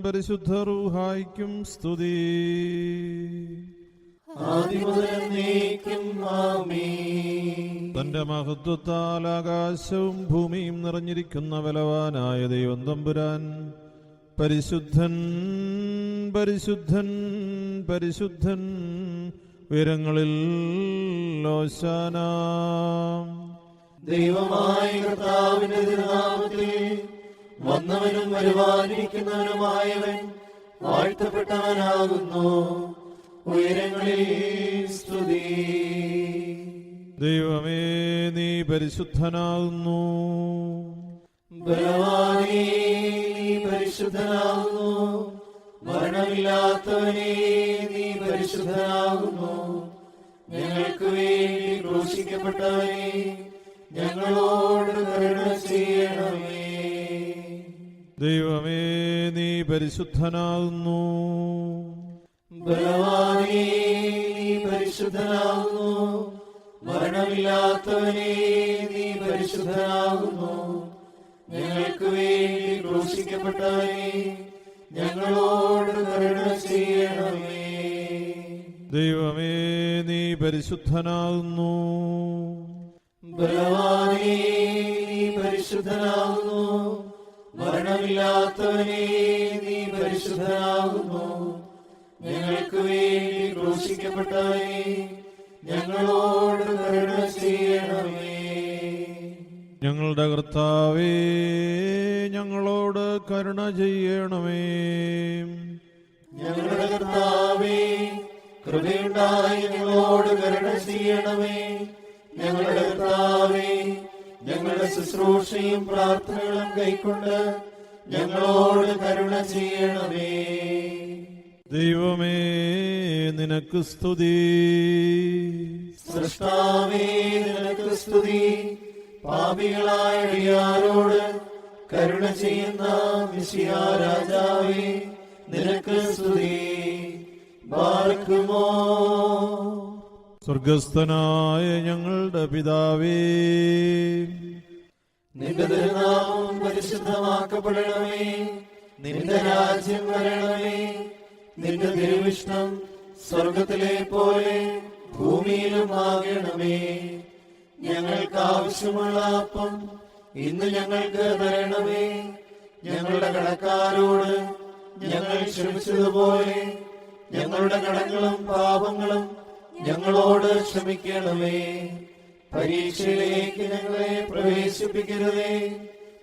പരിശുദ്ധ റൂഹായിക്കും സ്തുതി. തന്റെ മഹത്വത്താൽ ആകാശവും ഭൂമിയും നിറഞ്ഞിരിക്കുന്ന ബലവാനായ ദൈവം തമ്പുരാൻ പരിശുദ്ധൻ പരിശുദ്ധൻ പരിശുദ്ധൻ ഉയരങ്ങളിൽ ഹോശാന. ദൈവമായ കർത്താവിന്റെ തിരുനാമത്തിൽ വന്നവനും വരുവാനിരിക്കുന്നവനുമായവൻ വാഴ്ത്തപ്പെട്ടവനാകുന്നു. ഉയരങ്ങളിൽ സ്തുതി. ദൈവമേ, നീ പരിശുദ്ധനാകുന്നു. ബലവാനേ, നീ പരിശുദ്ധനാകുന്നു. മരണമില്ലാത്തവനേ, നീ പരിശുദ്ധനാകുന്നു. ഞങ്ങൾക്ക് വേണ്ടി ക്രൂശിക്കപ്പെട്ടവനേ, ഞങ്ങളോട് കരുണ ചെയ്യണമേ. ദൈവമേ, നീ പരിശുദ്ധനാകുന്നു. ബലവാനേ, നീ പരിശുദ്ധനാകുന്നു. മരണമില്ലാത്തവനേ, നീ പരിശുദ്ധനാകുന്നു. ഞങ്ങൾക്ക് വേണ്ടി ക്രൂശിക്കപ്പെട്ടവനേ, ഞങ്ങളോട് കരുണ ചെയ്യണമേ. ദൈവമേ, നീ പരിശുദ്ധനാകുന്നു. ബലവാനേ, നീ പരിശുദ്ധനാകുന്നു. മരണമില്ലാത്തവനേ, നീ പരിശുദ്ധനാകുന്നു. ഞങ്ങൾക്ക് വേണ്ടി ക്രൂശിക്കപ്പെട്ടവനേ, ഞങ്ങളോട് കരുണ ചെയ്യണമേ. ഞങ്ങളുടെ കർത്താവേ, ഞങ്ങളോട് കരുണ ചെയ്യണമേ. ഞങ്ങളുടെ കർത്താവേ, കൃപയുണ്ടായി ഞങ്ങളോട് കരുണ ചെയ്യണമേ. ഞങ്ങളുടെ കർത്താവേ, ഞങ്ങളുടെ ശുശ്രൂഷയും പ്രാർത്ഥനകളും കൈക്കൊണ്ട് ഞങ്ങളോട് കരുണ ചെയ്യണമേ. ദൈവമേ, നിനക്ക് സ്തുതി. സൃഷ്ടാവേ, നിനക്ക് സ്തുതി. പാപികളായ അടിയാരോട് കരുണ ചെയ്യുന്ന മിശിഹാ രാജാവേ, നിനക്ക് സ്തുതി. ബാർക്കുമോ. സ്വർഗസ്ഥനായ ഞങ്ങളുടെ പിതാവേ, നിന്റെ തിരുനാമം പരിശുദ്ധമാക്കപ്പെടണമേ. നിന്റെ രാജ്യം വരണമേ. നിന്റെ തിരുവിഷ്ടം സ്വർഗത്തിലെ പോലെ ഭൂമിയിലും ആകണമേ. ഞങ്ങൾക്ക് ആവശ്യമുള്ള അപ്പം ഇന്ന് ഞങ്ങൾക്ക് തരണമേ. ഞങ്ങളുടെ കടക്കാരോട് ഞങ്ങൾ ക്ഷമിച്ചതുപോലെ ഞങ്ങളുടെ കടങ്ങളും പാപങ്ങളും ഞങ്ങളോട് ക്ഷമിക്കണമേ. പരീക്ഷയിലേക്ക് ഞങ്ങളെ പ്രവേശിപ്പിക്കരുതേ,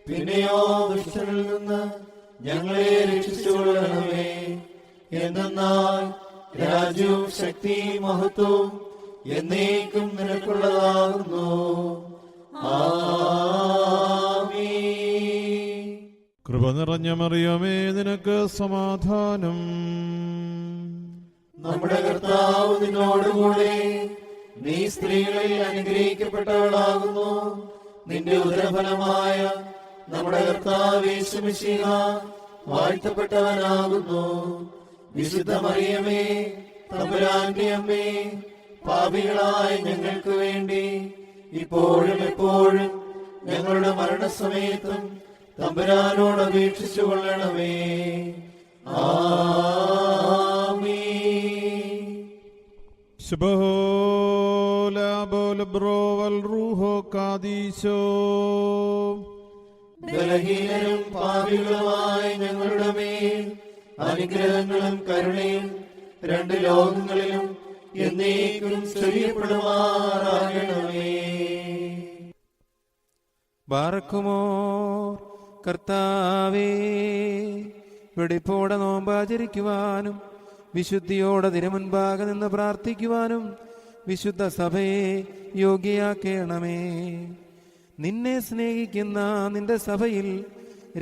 പിന്നെയോ ദുഷ്ടനിൽ നിന്ന് ഞങ്ങളെ രക്ഷിച്ചുകൊള്ളണമേ. എന്തെന്നാൽ രാജ്യവും ശക്തിയും മഹത്വവും എന്നേക്കും നിനക്കുള്ളതാകുന്നു. ആമീൻ. കൃപ നിറഞ്ഞ മറിയമേ, നിനക്ക് സമാധാനം. നമ്മുടെ കർത്താവ് നിന്നോടുകൂടെ, നീ സ്ത്രീകളിൽ അനുഗ്രഹിക്കപ്പെട്ടവളാകുന്നു. നിന്റെ ഉദരഫലമായ നമ്മുടെ കർത്താവ് യേശു മിശിഹ വാഴ്ത്തപ്പെട്ടവനാകുന്നു. വിശുദ്ധ മറിയമേ, തമ്പുരാന്റെ അമ്മേ, പാപികളായ ഞങ്ങൾക്ക് വേണ്ടി ഇപ്പോഴും എപ്പോഴും ഞങ്ങളുടെ മരണസമയത്തും തമ്പുരാനോട് അപേക്ഷിച്ചു കൊള്ളണമേ. ആമീൻ. ബലഹീനരും പാപികളുമായ ഞങ്ങളുടെ മേൽ അനുഗ്രഹങ്ങളും കരുണയും രണ്ട് ലോകങ്ങളിലും എന്നേക്കും സ്തുതിക്കപ്പെടുമാറാകണമേ. ബാറക്കുമോർ. കർത്താവേ, വെടിപ്പോടെ നോമ്പാചരിക്കുവാനും വിശുദ്ധിയോടെ തിരുമുൻപാകെ നിന്ന് പ്രാർത്ഥിക്കുവാനും വിശുദ്ധ സഭയെ യോഗ്യയാക്കണമേ. നിന്നെ സ്നേഹിക്കുന്ന നിന്റെ സഭയിൽ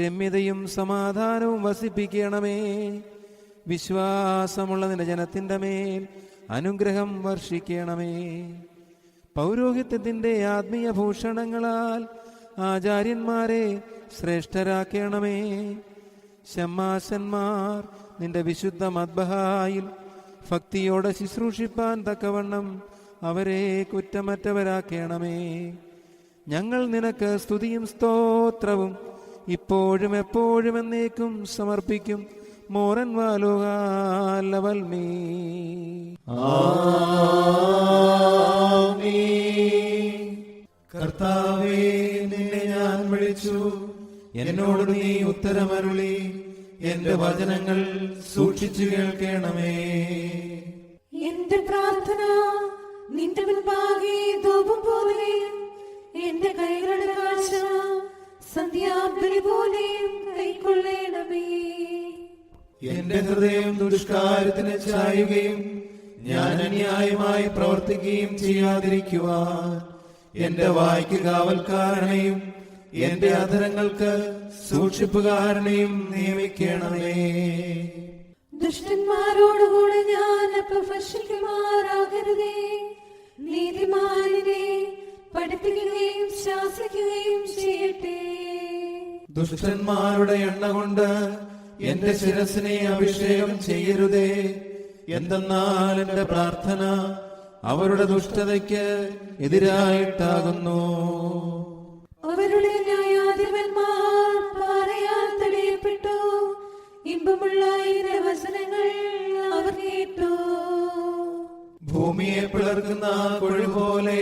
രമ്യതയും സമാധാനവും വസിപ്പിക്കണമേ. വിശ്വാസമുള്ള നിന്റെ ജനത്തിൻ്റെ മേൽ അനുഗ്രഹം വർഷിക്കണമേ. പൗരോഹിത്യത്തിൻ്റെ ആത്മീയ ഭൂഷണങ്ങളാൽ ആചാര്യന്മാരെ ശ്രേഷ്ഠരാക്കണമേ. ശമ്മാശന്മാർ നിന്റെ വിശുദ്ധ മദ്ബഹായിൽ ഭക്തിയോടെ ശുശ്രൂഷിപ്പാൻ തക്കവണ്ണം അവരെ കുറ്റമറ്റവരാക്കണമേ. ഞങ്ങൾ നിനക്ക് സ്തുതിയും സ്തോത്രവും ഇപ്പോഴും എപ്പോഴും എന്നേക്കും സമർപ്പിക്കും. മോരൻ വാലുകാലവൽമീ. കർത്താവേ, നിന്നെ ഞാൻ വിളിച്ചു, എന്നോട് നീ ഉത്തരമരുളി. എന്റെ വചനങ്ങൾ സൂക്ഷിച്ചു കേൾക്കണമേ. എന്റെ പ്രാർത്ഥന നിന്റെ മുൻപാകെ ധൂപം പോലെയും എന്റെ കൈകളുടെ കാഴ്ച സന്ധ്യാബലി പോലെയും കൈക്കൊള്ളണമേ. എന്റെ ഹൃദയം ദുഷ്കാര്യത്തിന് ചായുകയും ഞാൻ അന്യായമായി പ്രവർത്തിക്കുകയും ചെയ്യാതിരിക്കുവാൻ എന്റെ വായ്ക്ക് കാവൽക്കാരനെയും എന്റെ അധരങ്ങൾക്ക് സൂക്ഷിപ്പുകാരനെയും നിയമിക്കണമേ. ദുഷ്ടന്മാരോടുകൂടെ ഞാൻ അപവർഷിക്കുമാറാകരുതേ. നീതിമാനിനെ പഠിപ്പിക്കുകയും ശാസിക്കുകയും ചെയ്യട്ടെ. ദുഷ്ടന്മാരുടെ എണ്ണ കൊണ്ട് എന്റെ ശിരസിനെ അഭിഷേകം ചെയ്യരുതേ. എന്തെന്നാൽ എന്റെ പ്രാർത്ഥന അവരുടെ ദുഷ്ടതയ്ക്ക് എതിരായിട്ടാകുന്നു. അവരുടെ ന്യായാധിപന്മാർ പാറയാൽ തടയപ്പെട്ടു. ഇമ്പമുള്ള ഇതിന്റെ വചനങ്ങൾ അവർ കേട്ടു. ഭൂമിയെ പിളർക്കുന്ന കൊഴു പോലെ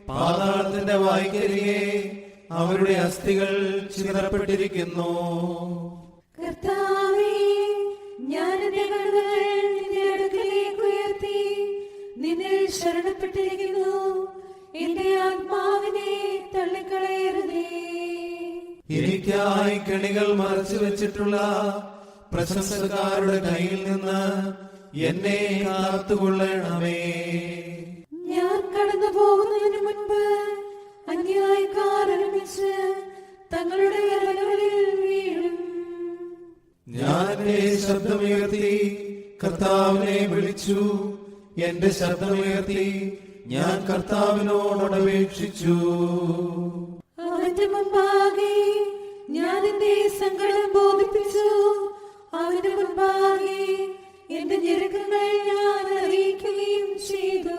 പാതാളത്തിന്റെ വായ്ക്കരികെ അവരുടെ അസ്ഥികൾ ചിതറപ്പെട്ടിരിക്കുന്നു. കർത്താവേ, ഞാൻ എന്റെ കണ്ണുകൾ നിന്റെ അടുക്കലേക്ക് ഉയർത്തി നിന്നിൽ ശരണപ്പെട്ടിരിക്കുന്നു. എന്റെ ആത്മാവിനെ തള്ളിക്കളയരുതേ. എനിക്കായി കെണികൾ മറച്ചു വെച്ചിട്ടുള്ള പ്രശംസക്കാരുടെ കയ്യിൽ നിന്ന് എന്നെ കാത്തുകൊള്ളണമേ. ഞാൻ കടന്നു പോകുന്നതിന് മുൻപ് അന്യായക്കാർ ഒരുമിച്ച് തങ്ങളുടെ വിരലുകളിൽ വീഴും. ഞാൻ എന്റെ ശബ്ദമുയർത്തി കർത്താവിനെ വിളിച്ചു. എന്റെ ശബ്ദമുയർത്തി ഞാൻ കർത്താവിനോട് അപേക്ഷിച്ചു. അവന്റെ മുമ്പാകെ ഞാൻ എന്റെ സങ്കടം ബോധിപ്പിച്ചു. അവന്റെ മുമ്പാകെ എന്റെ ഞെരുക്കങ്ങൾ ഞാൻ അറിയിക്കുകയും ചെയ്തു.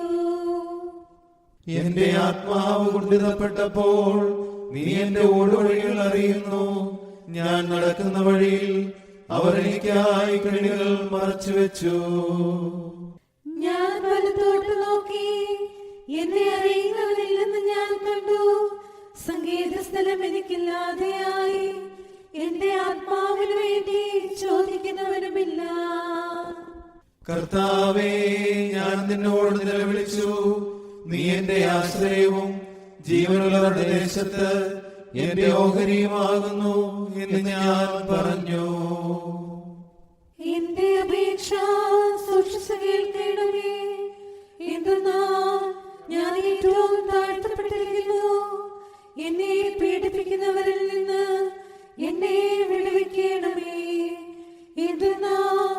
എന്റെ ആത്മാവ് കുണ്ഠിതപ്പെട്ടപ്പോൾ നീ എന്റെ ഓടുവഴികൾ അറിയുന്നു. ഞാൻ നടക്കുന്ന വഴിയിൽ അവർ എനിക്കായി കെണികൾ മറച്ചു വെച്ചു. ഞാൻ വലത്തോട്ട് നോക്കി, എന്നെ അറിയുന്നവരില്ലെന്ന് ഞാൻ കണ്ടു. സങ്കേത സ്ഥലം എനിക്കില്ലാതെയായി. എന്റെ ആത്മാവിന് വേണ്ടി ചോദിക്കുന്നവനുമില്ല. കർത്താവേ, ഞാൻ നിന്നോട് നിലവിളിച്ചു. നീ എന്റെ ആശ്രയവും ജീവനുള്ളവരുടെ ദേശത്ത് എന്റെ ഓഹരിയുമാകുന്നു എന്ന് ഞാൻ പറഞ്ഞു. എന്റെ അപേക്ഷ സൂക്ഷിച്ചു കേൾക്കണമേ. എന്തെന്നാൽ ഞാൻ ഏറ്റവും താഴ്ത്തപ്പെട്ടിരിക്കുന്നു. എന്നെ പീഡിപ്പിക്കുന്നവരിൽ നിന്ന് എന്നെ വിടുവിക്കണമേ. എന്തെന്നാൽ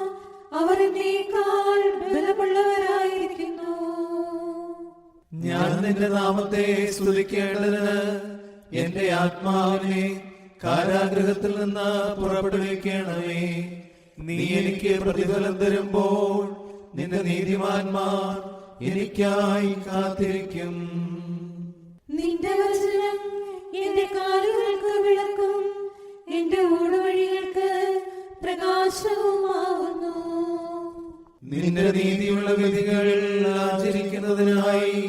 അവർ എന്നേക്കാൾ ബലമുള്ളവരായിരിക്കുന്നു. ഞാൻ നിന്റെ നാമത്തെ സ്തുതിക്കേണ്ടതിന് എന്റെ ആത്മാവിനെ കാരാഗൃഹത്തിൽ നിന്ന് പുറപ്പെടുവിക്കണമേ. നീ എനിക്ക് പ്രതിഫലം തരുമ്പോൾ നിന്റെ നീതിമാന്മാർ എനിക്കായി കാത്തിരിക്കും. നിന്റെ വചനം എന്റെ കാലുകൾക്ക് വിളക്കും എന്റെ ഊടുവഴികൾക്ക് പ്രകാശവുമാകുന്നു. നിന്റെ നീതിയുള്ള വിധികൾ ആചരിക്കുന്നതിനായി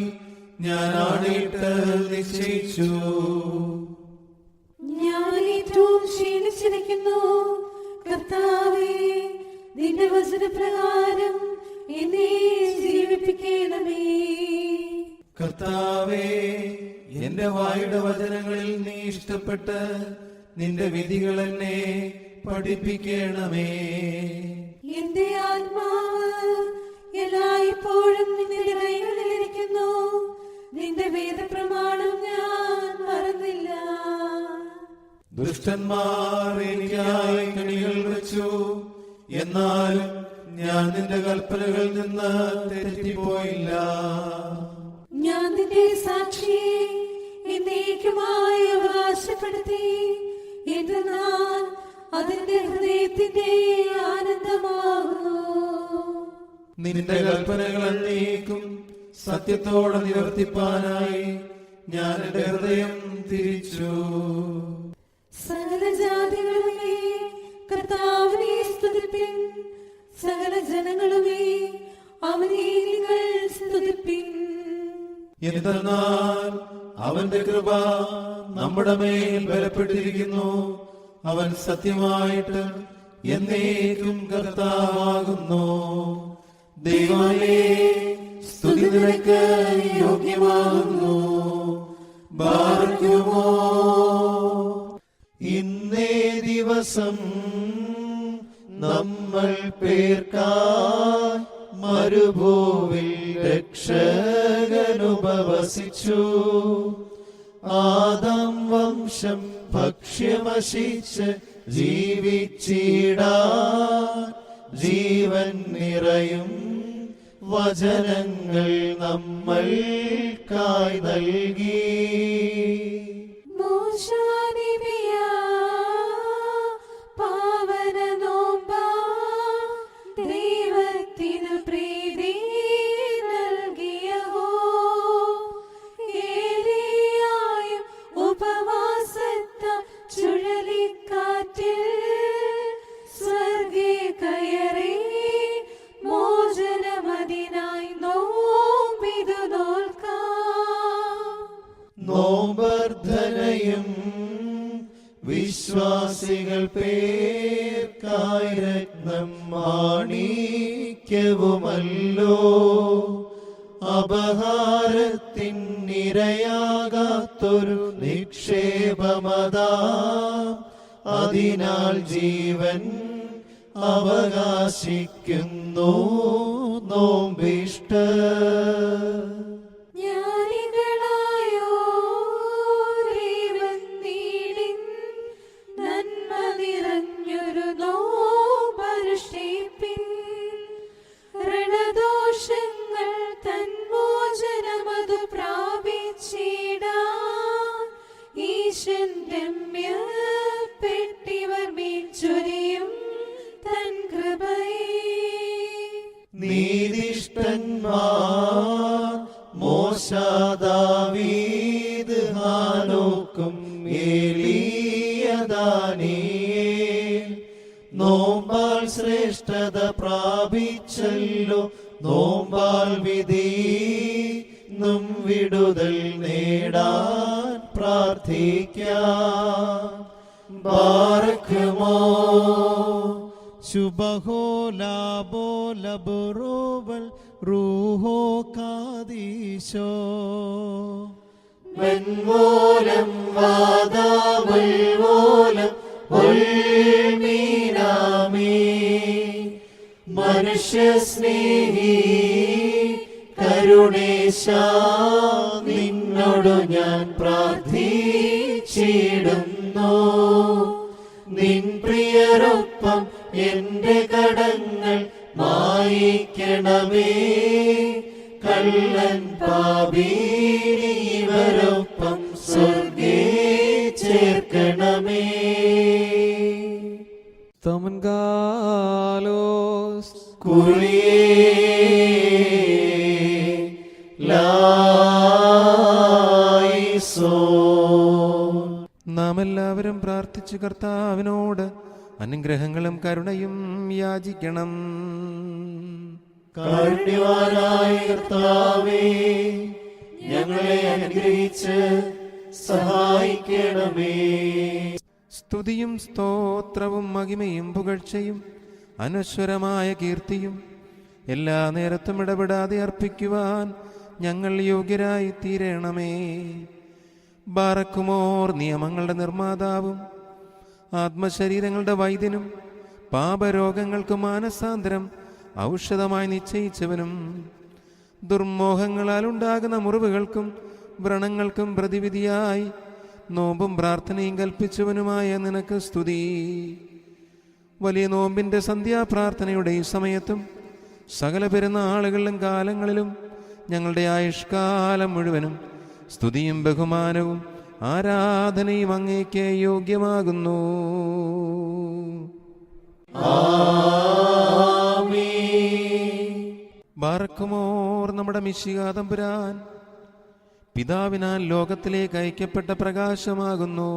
ഞാൻ ആണയിട്ട് നിശ്ചയിച്ചു. ഞാൻ ഏറ്റവും ക്ഷീണിച്ചിരിക്കുന്നു. കർത്താവേ, നിന്റെ വചനപ്രകാരം എന്നെ ജീവിപ്പിക്കണമേ. കർത്താവേ, എന്റെ വായുടെ വചനങ്ങളിൽ നീ ഇഷ്ടപ്പെട്ട് നിന്റെ വിധികൾ എന്നെ പഠിപ്പിക്കണമേ. എന്റെ ആത്മാവ് എല്ലായ്പ്പോഴും നിന്റെ കൈകളിലിരിക്കുന്നു. നിന്റെ വേദപ്രമാണം ഞാൻ മറന്നില്ല. ദുഷ്ടന്മാർ എനിക്കായി കെണികൾ വെച്ചു. എന്നാലും ഞാൻ നിന്റെ കൽപ്പനകളിൽ നിന്ന് തെറ്റിപ്പോയില്ല. ഞാൻ നിന്റെ സാക്ഷിയെ എന്നേക്കുമായി അവകാശപ്പെടുത്തി. എന്തെന്നാൽ അതിന്റെ ഹൃദയത്തിന്റെ ആനന്ദമാകുന്നു. നിന്റെ കൽപ്പനകൾ എന്നേക്കും സത്യത്തോടെ നിവർത്തിപ്പാനായി ഞാൻ എന്റെ ഹൃദയം തിരിച്ചു. സകല ജാതികളുമേ കർത്താവിനെ സ്തുതിപ്പീൻ. സ്തുതിപ്പിൻ. സകല ജനങ്ങളുമേ അവനെ നിങ്ങൾ സ്തുതിപ്പിൻ. എന്തെന്നാൽ അവന്റെ കൃപ നമ്മുടെ മേൽ ബലപ്പെട്ടിരിക്കുന്നു. അവൻ സത്യമായിട്ട് എന്നേക്കും കർത്താവാകുന്നു. ദൈവമേ, സ്തുതി നിനക്ക് യോഗ്യമാകുന്നു. ബാറക്കുമോ. ഇന്നേ ദിവസം നമ്മൾ പേർക്കായി മരുഭൂവിൽ രക്ഷകനുപവസിച്ചു. ആദാം വംശം ഭക്ഷ്യമശിച്ച് ജീവിച്ചിടാൻ ജീവൻ നിറയും വചനങ്ങൾ നമ്മൾക്കായി നൽകി. പാവന നോമ്പ ദൈവത്തിനു പ്രീതി നൽകിയഹോ. ഏലിയായും ഉപവാസത്ത ചുഴലിക്കാറ്റിൽ സ്വർഗേ കയറി മോചനമതിനായി നോമ്പിതു നോൽക്കാം. നോമ്പർദ്ധനയും വിശ്വാസികൾ പേർക്കായി രത്നം മാണിക്യവുമല്ലോ. അപഹാരത്തിനിരയാകാത്തൊരു നിക്ഷേപമതാ. അതിനാൽ ജീവൻ അവകാശിക്കുന്നു നോമ്പിഷ്ട. നീതിഷ്ഠന്മാർ മോശ, ദാവീദ്, ഹാനോക്കും ഏലീയ, ദാനിയേൽ നോമ്പാൽ ശ്രേഷ്ഠത പ്രാപിച്ചല്ലോ. നോമ്പാൽ വിധിന്നും വിടുതൽ നേടാൻ പ്രാർത്ഥിക്കാം. ബാറക്കുമോ. ശുഭഹോ ലാബോ ലബറോവൽ റൂഹോ കാദീശോ. വെൺമൂലം വാദാമൽമൂലം ഉൾമീനാമീ. മനുഷ്യസ്നേഹി കരുണേശ, നിന്നോടു ഞാൻ പ്രാർത്ഥിച്ചിടുന്നു. നിൻ പ്രിയരൊപ്പം എന്റെ കടങ്ങൾ മായിക്കണമേ. കള്ളൻ പാപീനി ഇവരൊപ്പം സ്വർഗേ ചേർക്കണമേ. തമൻകാലോസ് കുറിയേ ലായിസോ. നാം എല്ലാവരും പ്രാർത്ഥിച്ച് കർത്താവിനോട് അനുഗ്രഹങ്ങളും കരുണയും യാചിക്കണം. കാരുണ്യവാനായ കർത്താവേ, ഞങ്ങളെ അനുഗ്രഹിച്ച് സഹായിക്കണമേ. സ്തുതിയും സ്തോത്രവും മഹിമയും പുകഴ്ചയും അനശ്വരമായ കീർത്തിയും എല്ലാ നേരത്തും ഇടപെടാതെ അർപ്പിക്കുവാൻ ഞങ്ങൾ യോഗ്യരായി തീരണമേ. ബാറക്കുമോർ നിയമങ്ങളുടെ നിർമ്മാതാവും ആത്മശരീരങ്ങളുടെ വൈദ്യനും പാപരോഗങ്ങൾക്ക് മാനസാന്തരം ഔഷധമായി നിശ്ചയിച്ചവനും ദുർമോഹങ്ങളാൽ ഉണ്ടാകുന്ന മുറിവുകൾക്കും വ്രണങ്ങൾക്കും പ്രതിവിധിയായി നോമ്പും പ്രാർത്ഥനയും കൽപ്പിച്ചവനുമായ നിനക്ക് സ്തുതി. വലിയ നോമ്പിൻ്റെ സന്ധ്യാപ്രാർത്ഥനയുടെ ഈ സമയത്തും സകല പെരുന്നാളുകളിലും കാലങ്ങളിലും ഞങ്ങളുടെ ആയുഷ്കാലം മുഴുവനും സ്തുതിയും ബഹുമാനവും ആരാധനയും അങ്ങേക്ക് യോഗ്യമാകുന്നു. ബാറക്കുമോർ നമ്മുടെ മിശിഹാ തമ്പുരാൻ പിതാവിനാൽ ലോകത്തിലേക്ക് അയക്കപ്പെട്ട പ്രകാശമാകുന്നു.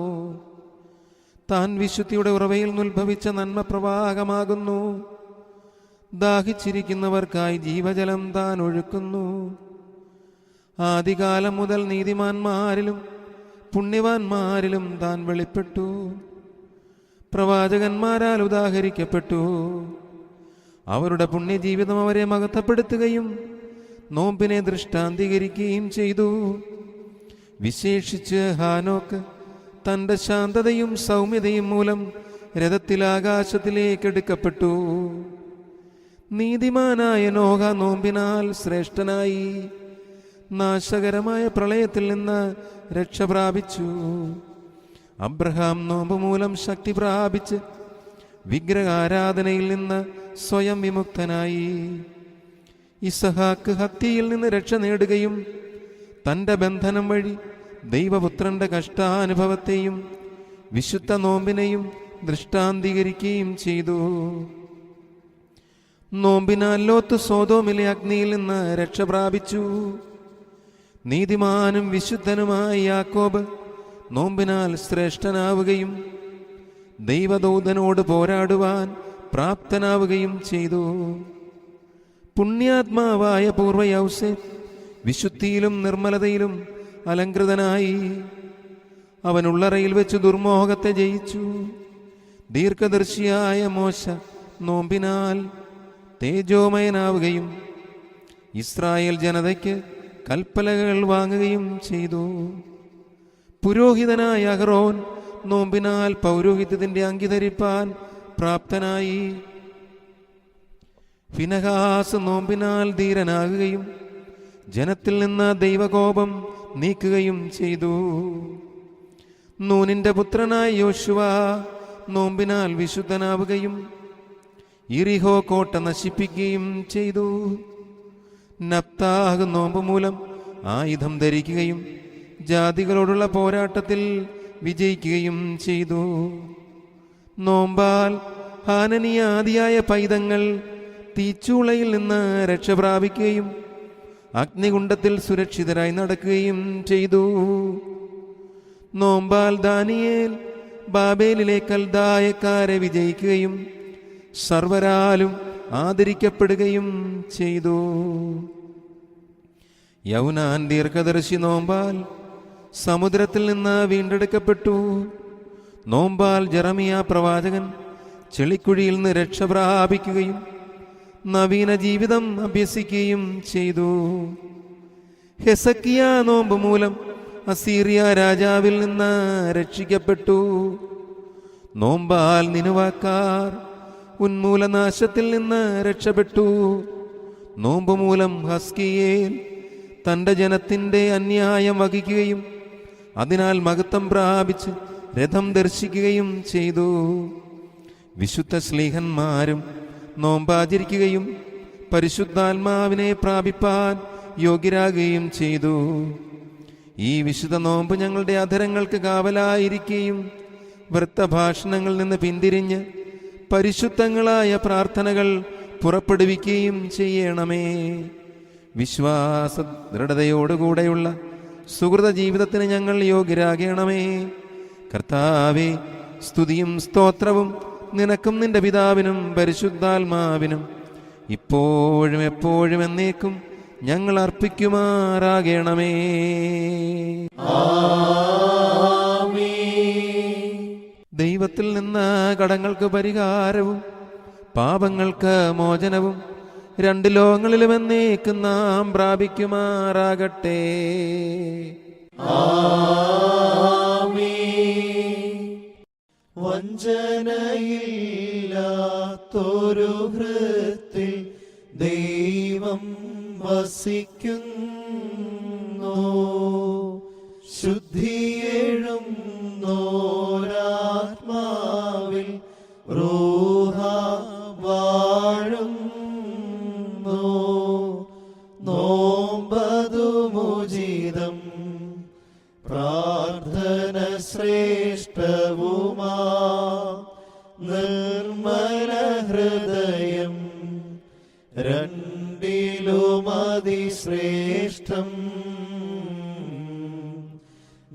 താൻ വിശുദ്ധിയുടെ ഉറവയിൽ നിന്നുത്ഭവിച്ച നന്മ പ്രവാഹമാകുന്നു. ദാഹിച്ചിരിക്കുന്നവർക്കായി ജീവജലം താൻ ഒഴുക്കുന്നു. ആദികാലം മുതൽ നീതിമാന്മാരിലും പുണ്യവാന്മാരിലും താൻ വെളിപ്പെട്ടു. പ്രവാചകന്മാരാൽ ഉദാഹരിക്കപ്പെട്ടു. അവരുടെ പുണ്യജീവിതം അവരെ മഹത്വപ്പെടുത്തുകയും നോമ്പിനെ ദൃഷ്ടാന്തീകരിക്കുകയും ചെയ്തു. വിശേഷിച്ച് ഹാനോക്ക് തൻ്റെ ശാന്തതയും സൗമ്യതയും മൂലം രഥത്തിൽ ആകാശത്തിലേക്ക് എടുക്കപ്പെട്ടു. നീതിമാനായ നോഹ നോമ്പിനാൽ ശ്രേഷ്ഠനായി നാശകരമായ പ്രളയത്തിൽ നിന്ന് രക്ഷ പ്രാപിച്ചു. അബ്രഹാം നോമ്പ് മൂലം ശക്തി പ്രാപിച്ച് വിഗ്രഹാരാധനയിൽ നിന്ന് സ്വയം വിമുക്തനായി. ഇസഹാക്ക് ഹത്യയിൽ നിന്ന് രക്ഷ നേടുകയും തൻ്റെ ബന്ധനം വഴി ദൈവപുത്രന്റെ കഷ്ടാനുഭവത്തെയും വിശുദ്ധ നോമ്പിനെയും ദൃഷ്ടാന്തീകരിക്കുകയും ചെയ്തു. നോമ്പിനാൽ ലോത്ത് സോദോമിലെ അഗ്നിയിൽ നിന്ന് രക്ഷ പ്രാപിച്ചു. നീതിമാനും വിശുദ്ധനുമായ യാക്കോബ് നോമ്പിനാൽ ശ്രേഷ്ഠനാവുകയും ദൈവദൂതനോട് പോരാടുവാൻ പ്രാപ്തനാവുകയും ചെയ്തു. പുണ്യാത്മാവായ പൂർവ്വ യൗസേപ്പ് വിശുദ്ധിയിലും നിർമ്മലതയിലും അലങ്കൃതനായി. അവൻ ഉള്ളറയിൽ വെച്ച് ദുർമോഹത്തെ ജയിച്ചു. ദീർഘദർശിയായ മോശ നോമ്പിനാൽ തേജോമയനാവുകയും ഇസ്രായേൽ ജനതയ്ക്ക് കൽപ്പലകൾ വാങ്ങുകയും ചെയ്തു. പുരോഹിതനായ അഹറോൻ നോമ്പിനാൽ പൗരോഹിത്യത്തിന്റെ അങ്കി ധരിപ്പാൻ പ്രാപ്തനായി. ഫിനഹാസ് നോമ്പിനാൽ ധീരനാകുകയും ജനത്തിൽ നിന്ന് ദൈവകോപം നീക്കുകയും ചെയ്തു. നൂനിന്റെ പുത്രനായ യോശുവ നോമ്പിനാൽ വിശുദ്ധനാവുകയും യെരിഹോ കോട്ട നശിപ്പിക്കുകയും ചെയ്തു. നപ്താഹ് നോമ്പ് മൂലം ആയുധം ധരിക്കുകയും ജാതികളോടുള്ള പോരാട്ടത്തിൽ വിജയിക്കുകയും ചെയ്തു. നോമ്പാൽ ഹാനനീയാദിയായ പൈതങ്ങൾ തീച്ചൂളയിൽ നിന്ന് രക്ഷപ്രാപിക്കുകയും അഗ്നികുണ്ഡത്തിൽ സുരക്ഷിതരായി നടക്കുകയും ചെയ്തു. നോമ്പാൽ ദാനിയേൽ ബാബേലിലെ കൽദായക്കാരെ വിജയിക്കുകയും സർവരാലും ആദരിക്കപ്പെടുകയും ചെയ്തു. യൗനാൻ ദീർഘദർശി നോമ്പാൽ സമുദ്രത്തിൽ നിന്ന് വീണ്ടെടുക്കപ്പെട്ടു. നോമ്പാൽ ജെറമിയ പ്രവാചകൻ ചെളിക്കുഴിയിൽ നിന്ന് രക്ഷ പ്രാപിക്കുകയും നവീന ജീവിതം അഭ്യസിക്കുകയും ചെയ്തു. ഹെസക്കിയ നോമ്പ് മൂലം അസീറിയ രാജാവിൽ നിന്ന് രക്ഷിക്കപ്പെട്ടു. നോമ്പാൽ നിനുവാക്കാർ ഉന്മൂലനാശത്തിൽ നിന്ന് രക്ഷപ്പെട്ടു. നോമ്പ് മൂലം ഹസ്കിയേൽ തൻ്റെ ജനത്തിൻ്റെ അന്യായം വഹിക്കുകയും അതിനാൽ മഹത്വം പ്രാപിച്ച് രഥം ദർശിക്കുകയും ചെയ്തു. വിശുദ്ധ സ്ലീഹന്മാരും നോമ്പാചരിക്കുകയും പരിശുദ്ധാത്മാവിനെ പ്രാപിപ്പാൻ യോഗ്യരാകുകയും ചെയ്തു. ഈ വിശുദ്ധ നോമ്പ് ഞങ്ങളുടെ അധരങ്ങൾക്ക് കാവലായിരിക്കുകയും വൃത്തഭാഷണങ്ങളിൽ നിന്ന് പിന്തിരിഞ്ഞ് പരിശുദ്ധങ്ങളായ പ്രാർത്ഥനകൾ പുറപ്പെടുവിക്കുകയും ചെയ്യണമേ. വിശ്വാസ ദൃഢതയോടുകൂടെയുള്ള സുഹൃത ജീവിതത്തിന് ഞങ്ങൾ യോഗ്യരാകണമേ. കർത്താവേ, സ്തുതിയും സ്തോത്രവും നിനക്കും നിന്റെ പിതാവിനും പരിശുദ്ധാത്മാവിനും ഇപ്പോഴും എപ്പോഴും എന്നേക്കും ഞങ്ങൾ അർപ്പിക്കുമാറാകണമേ. ദൈവത്തിൽ നിന്ന് കടങ്ങൾക്ക് പരിഹാരവും പാപങ്ങൾക്ക് മോചനവും രണ്ട് ലോകങ്ങളിലും എന്നേക്കും നാം പ്രാപിക്കുമാറാകട്ടെ. വഞ്ചനയില്ലാത്തൊരു ഹൃത്തിൽ ദൈവം വസിക്കുന്നു. ശുദ്ധിയേഴും നോരാത്മാവിൽ റൂഹ വാഴുന്നു. നോമ്പതുമുചിതം പ്രാർത്ഥന ശ്രേഷ്ഠവുമാ. നിർമ്മല ഹൃദയം രണ്ടിലുമതിശ്രേഷ്ഠം.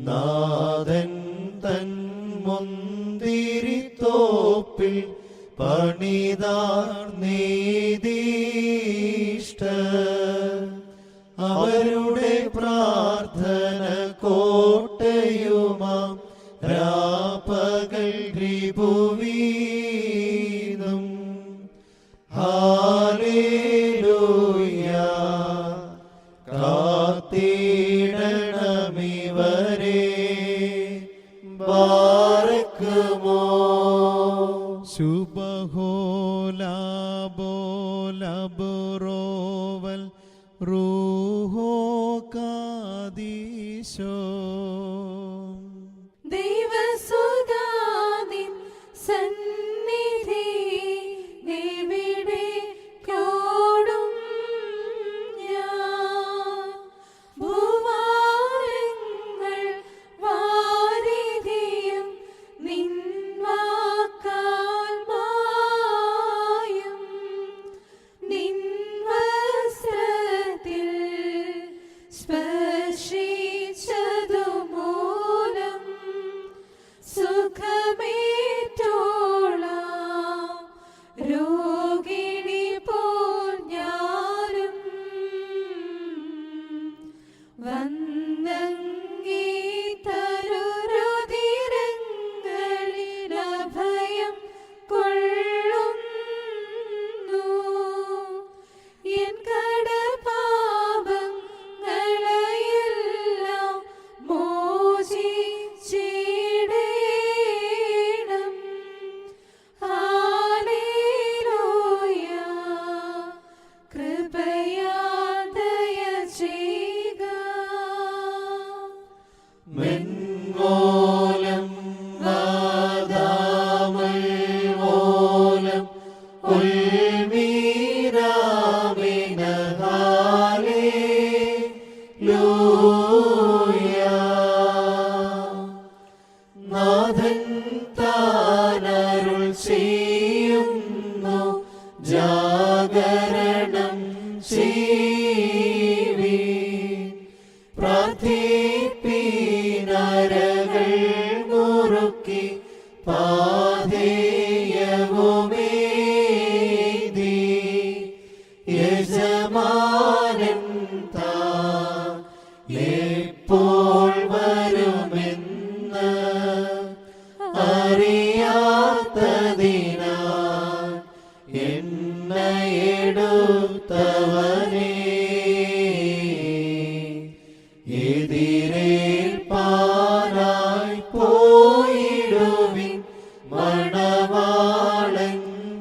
നാഥൻ തൻ മുന്തി തോപ്പിൽ പണിതാർ നീതീഷ്ട അവരുടെ പ്രാർത്ഥന കോട്ടയുമാം രാപകൽ രിപുവീനും ഹാലേലൂയ കാത്തിടണമിവരെ ബാരക്കുമോ ശുഭഹോലാബോലബുറോവൽ റൂഹോ കാദീശോ ദൈവസുതാനിൻ സന്നിധി ദേവിടേക്കോടും ഞാൻ ഭൂവാരങ്ങൾ വാരിധിയും നിൻ വാക്കാൽ മായും നിൻ വസ്ത്രത്തിൽ സ്പർശിച്ചതുമൂലം സുഖമേറ്റോളാം രോഗിണി പോൽ ഞാനും വന്ദങ്ങി തരുരുതിരങ്ങളിൽ അഭയം കൊള്ളുന്നു എൻ കടപാപങ്ങളെയെല്ലാം മോചിച്ചിടേണം ഹല്ലേലൂയ കൃപയാൽ ദയ ചെയ്യുക മെൻമോലം വാദാമൽ ഓലം ഉൽമീരാമിന ഹാലേലൂയ നാഥൻ താനരുൾ ചെയ്യുന്നു ജാഗരണം ചെയ്വി പ്രാർത്ഥിപ്പീനരകൾ മുറുക്കി പാതേയവുമേതി യജമാനൻ താൻ എപ്പോൾ വരുമെന്ന് അറിയാത്തതിനാൽ എന്നെടുത്തവനെ എതിരേൽപ്പാനായി പോയിടുവിൻ മണവാളൻ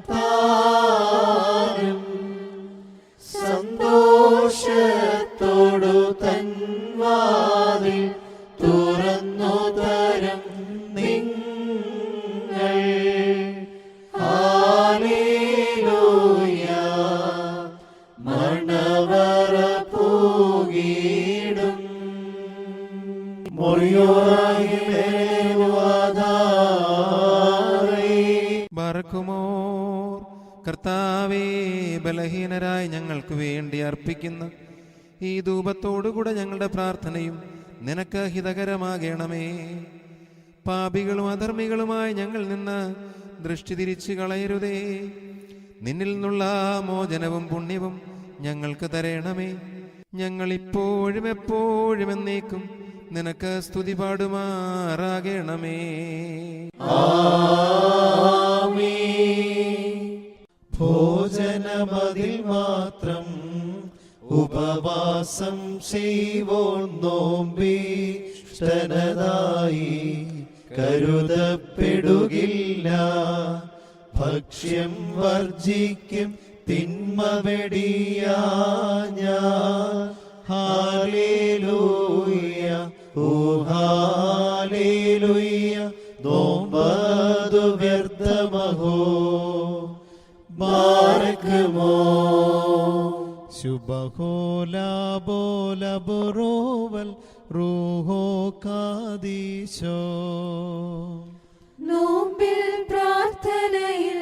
താനും സന്തോഷത്തോടു തൻ വാതിൽ തുറന്നു തരും നിങ്ങൾ ഹാലേലൂയ മണവറ പൂകിടും മൊറിയോറായി ബർക്കുമോർ കർത്താവേ, ബലഹീനരായി ഞങ്ങൾക്ക് വേണ്ടി അർപ്പിക്കുന്ന ഈ ധൂപത്തോടുകൂടെ ഞങ്ങളുടെ പ്രാർത്ഥനയും നിനക്ക് ഹിതകരമാകണമേ. പാപികളും അധർമ്മികളുമായി ഞങ്ങൾ നിന്ന് ദൃഷ്ടി തിരിച്ചു കളയരുതേ. നിന്നിൽ നിന്നുള്ള മോചനവും പുണ്യവും ഞങ്ങൾക്ക് തരണമേ. ഞങ്ങൾ ഇപ്പോഴും എപ്പോഴും എന്നേക്കും നിനക്ക് സ്തുതി പാടുമാറാകണമേ. ഭോജനമതിൽ മാത്രം ഉപവാസം ചെയ്വോൻ നോമ്പിഷ്ടനതായി കരുതപ്പെടുകില്ല. ഭക്ഷ്യം വർജിക്കും തിന്മ വെടിയാഞ്ഞ ഹാലേലൂയ ഓ ഹാലേലൂയ നോമ്പതു വ്യർത്ഥമഹോ ബാരക്കുമോ ശുഭഹോലാബോലബുറോവൽ റൂഹോ കാദീശോ നോമ്പിൽ പ്രാർത്ഥനയിൽ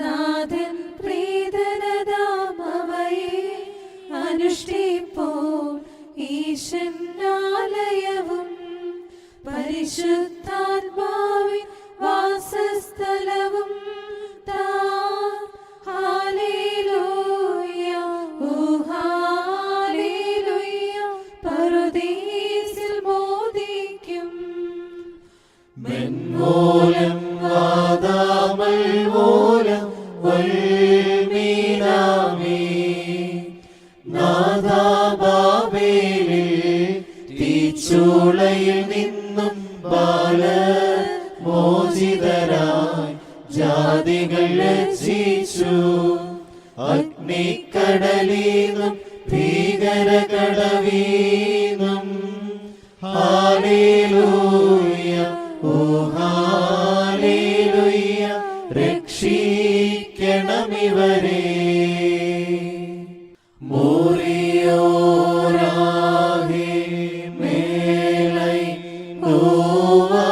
നാഥൻ പ്രീതനതാം അവയെ അനുഷ്ഠിപ്പോൾ ഈശനാലയവും പരിശുദ്ധാത്മാവിൻ വാസസ്ഥ നാദാബാബേലിൽ തീച്ചൂളയിൽ നിന്നും ബാലമോചിതരായി ജാതികൾ ലജ്ജിച്ചു. അഗ്നിക്കടലീന്നും ഭീകരകടവീന്നും ഹല്ലേലൂയ ഓ ഹല്ലേലൂയ രക്ഷിക്കണമിവരെ. മോറിയോരാഹി മേലൈ നോവാദാരൈ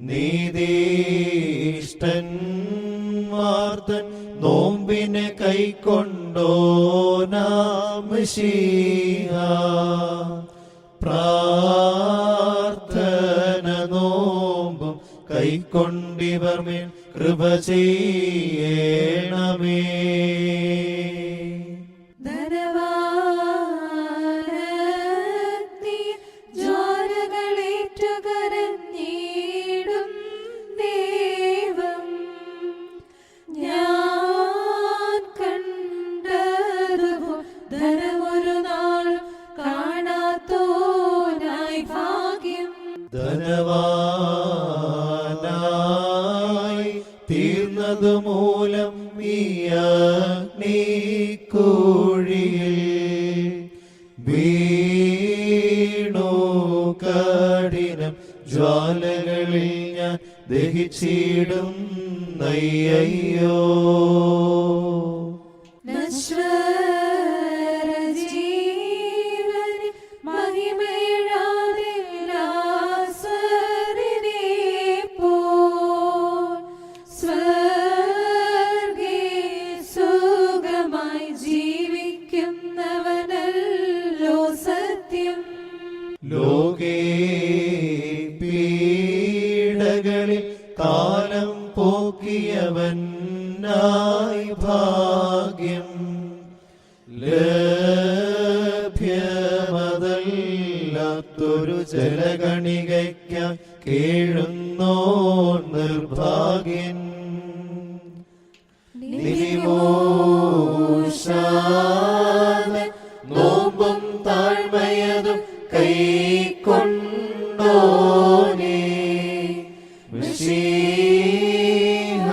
നീതിഷ്ടൻ വാർത്തൻ നോമ്പിനെ കൈക്കൊണ്ടോനാമശീഹ പ്രാർത്ഥന നോമ്പും കൈക്കൊണ്ടിവർ മേൽ കൃപ ചെയ്യണമേ. ധനവാനഗ്നി ജ്വാലകളേറ്റുകരഞ്ഞിടും ദൈവം ഞാൻ കണ്ടതുപോ ധനമൊരു നാളും കാണാത്തോനായി ഭാഗ്യം. ധനവാനായി തീർന്നതുമൂലം ഈ അഗ്നിക്കുഴിയിൽ വീണു കഠിനം ജ്വാലകളിൽ ഞാൻ ദഹിച്ചിടും നയ്യോ. നശ്വരജീവനെ മഹിമയിടാതെ ലാസറിനെ പോൽ സ്വർഗ്ഗീയ സുഖമായി ജീവിക്കുന്നവനല്ലോ സത്യം. ലോകേ പീഡകളിൽ കാലം പോക്കിയവനായി ഭാഗ്യം ലഭ്യമതല്ലാത്തൊരു ജലഗണികയ്ക്കായി കേഴുന്നോ നിർഭാഗ്യൻ. നിവിമോഷാദൻ നോമ്പും താഴ്മയതും കൈക്കൊണ്ടോനേ മിശിഹ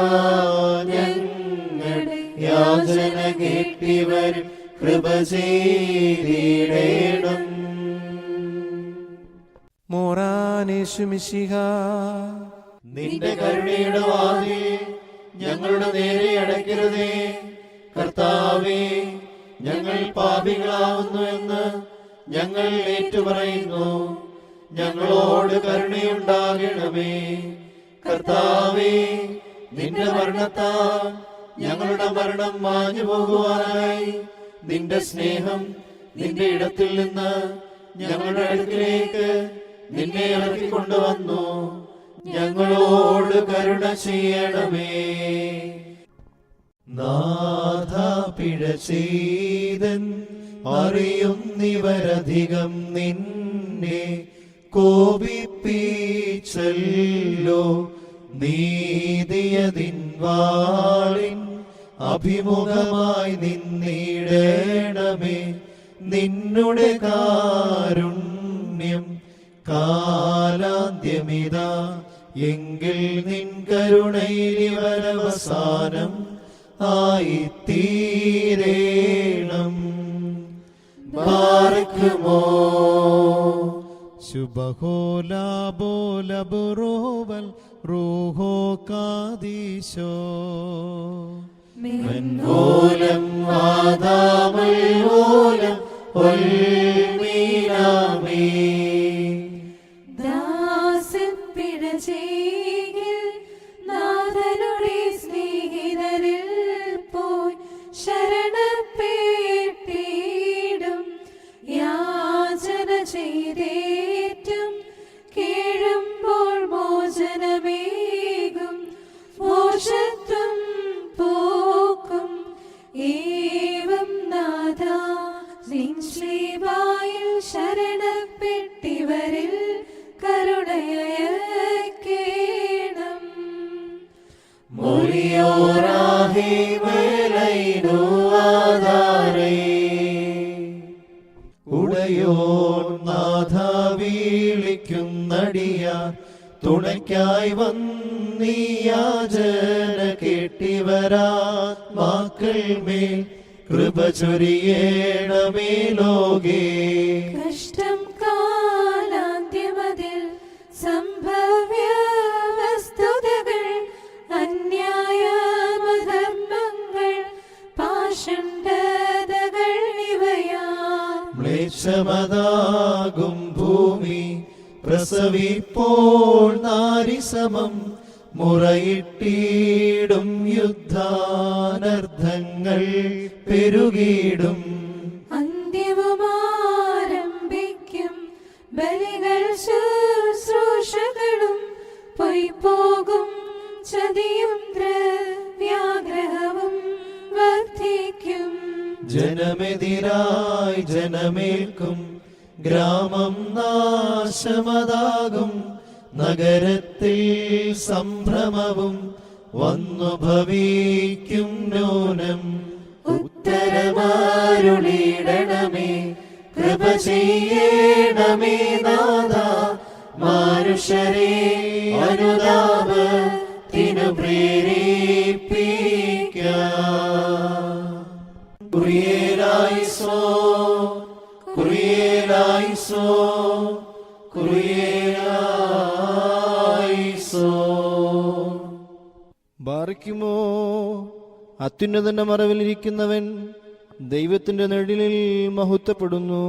ഞങ്ങളുടെ യാചന കേട്ടിവരും കൃപ ചെയ്തിടേണം. മോറാനേശു മിശിഹ നിന്റെ കരുണയുടെ വാതിൽ ഞങ്ങളുടെ നേരെ അടയ്ക്കരുതേ. കർത്താവേ, ഞങ്ങൾ പാപികളാവുന്നു എന്ന് ഞങ്ങൾ ഏറ്റുപറയുന്നു. ഞങ്ങളോട് കരുണയുണ്ടാകണമേ. കർത്താവേ, നിന്റെ മരണത്താൽ ഞങ്ങളുടെ മരണം മാഞ്ഞു പോകുവാനായി നിന്റെ സ്നേഹം നിന്റെ ഇടത്തിൽ നിന്ന് ഞങ്ങളുടെ അടുക്കിലേക്ക് നിന്നെ ഇറക്കിക്കൊണ്ടുവന്നു. ഞങ്ങളോട് കരുണ ചെയ്യണമേ. നാഥ, പിഴ ചെയ്തൻ അറിയുന്നിവരധികം നിന്നെ കോപിപ്പിച്ചല്ലോ. നീതിയതിൻ വാളിൻ അഭിമുഖമായി നിന്നിടേണമേ. നിന്നുടെ കാരുണ്യം കാലാന്ത്യമിതാ. എങ്കിൽ നിൻ കരുണയിൽ ഇവരവസാനം ആയിത്തീരേണം. ബാറക്കുമോ ശുഭഹോലാബോലബുറോവൽ റൂഹോ കാദീശോ മെൻമൂലം വാദാമൽമൂലം ഒൽമീനാമേ. ദാസൻ പിഴ ചെയ്യിൽ നാഥനുടെ സ്നേഹിതരിൽ പോയി ശരണപ്പെട്ടിടും. യാചന ചെയ്തേറ്റും കീഴുമ്പോൾ മോചനമേകും. മോശത്വം പോക്കും ഏവം നാഥ നിൻ ശ്രീവായിൽ ശരണപ്പെട്ടിവരിൽ കരുണയയക്കേണം. മൊഴിയോരാഹി ചെയ്യാൻ തുണയ്ക്കായി വന്നീ യാചന കേട്ടിവരാത്മാക്കൾ മേൽ കൃപ ചൊരിയേണമേ ലോകേ. കഷ്ടം കാലാന്ത്യമതിൽ സംഭവ്യ വസ്തുതകൾ അന്യായമധർമ്മങ്ങൾ പാഷണ്ഡതകൾ ഇവയാ മ്ലേച്ഛമതാകും ഭൂമി പ്രസവിപ്പോൾ നാരിസമം മുറയിട്ടീടും യുദ്ധാനർത്ഥങ്ങൾ പെരുകിടും. അന്ത്യവുമാരംഭിക്കും ബലികൾ ശുശ്രൂഷകളും പൊയ്പോകും ചതിയും ദ്രവ്യാഗ്രഹവും വർദ്ധിക്കും. ജനമെതിരായി ജനമേൽക്കും ഗ്രാമം നാശമതാകും നഗരത്തിൽ സംഭ്രമവും വന്നു ഭവിക്കും നൂനം. ഉത്തരമരുളിടണമേ കൃപ ചെയ്യണമേ നാഥ മാനുഷരെ അനുതാപത്തിനു പ്രേരിപ്പിക്കാം. കുറിയേലായിസോ കുറിയേലായിസോ കുറിയേലായിസോ. ബാറിക്കുമോ അത്യുന്നതന്റെ മറവിലിരിക്കുന്നവൻ ദൈവത്തിന്റെ നിഴലിൽ മഹത്വപ്പെടുന്നു.